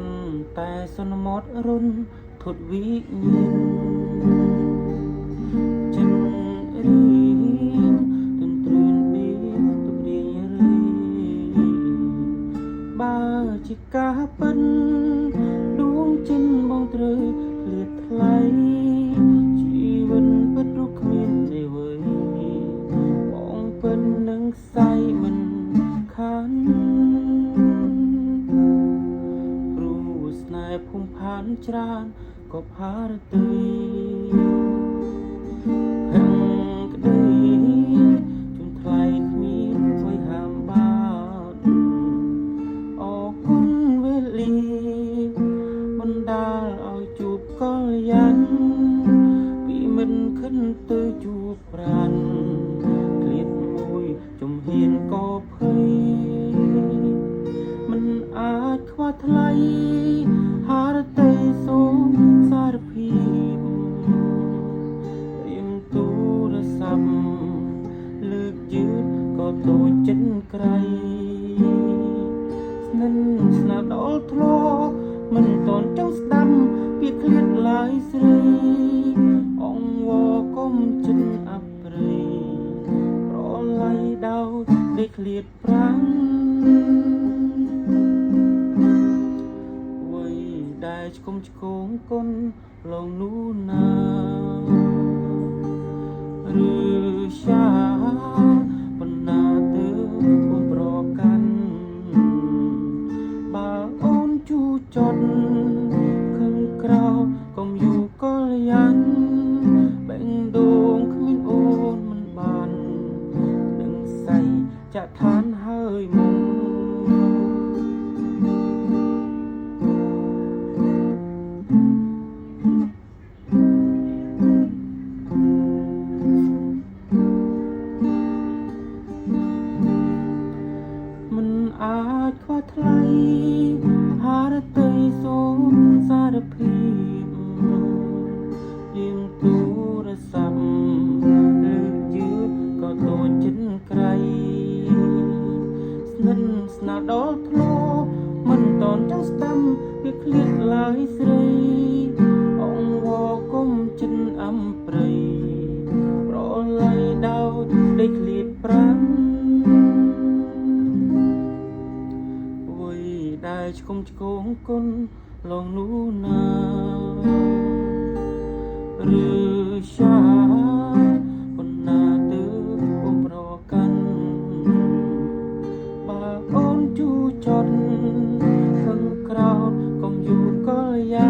นแต่สนมดรุนทดวิญินចិនរៀងទន្ទ្រានបៀទុករៀងរីបើជាការពិនដួងចិនបងត្រូវឃ្លាតថ្លៃជីវិតពិតរូបគ្មានទេវើយបងពិននឹងសៃមិនខានព្រោះស្នេហ៍ភូមិផានច្រើនក៏ផារតីក្តីជូនថ្លៃគ្មានអ្វីហាមបានអរគុណវេលាបណ្ដាលឲ្យជួបកលយានពីមិនខិនទៅជួបប្រានឃ្លាតមួយជំហានក៏ភ័យមិនអាចខ្វះថ្លៃហារតីសូមសារភាពរៀមទូរស័ព្ទលើកយឺតក៏តូចចិត្តក្រៃស្និនស្នាដល់ធ្លាប់មិនតន់ចង់ស្ដាប់ពាក្យឃ្លាតឡើយស្រីអង្វរកុំចិត្តអប្រិយប្រឡ័យដោដេកឃ្លាតប្រាំងដែលឆ្គុំឆ្គងគុណលងនោះណាឬសាបណ្ណាទៅអូនប្រកាន់បើអូនជូចត់ខឹងក្រៅកុំយូកលយានបេងដូងគ្មានអូនមិនបាននឹងសៃចាក់ឋានហើយមុំអាចខ្វះថ្លៃហារតីសូមសារភាពរៀមទូរស័ព្ទលើកយឺតក៏តូចចិត្តក្រៃស្និនស្នាដល់ធ្លាប់មិនតន់ចង់ស្ដាំវាឃ្លាតឡើយស្រីអង្វរគុំចិត្តអំព្រៃប្រឡ័យដោដេកឃ្លាតប្រាំដែលឆ្គុំឆ្គងគុណលងនោះណាឬសាបណ្ណាទៅអូនប្រកាន់បើអូនជូចត់ខឹងក្រោតកុំយូកលយា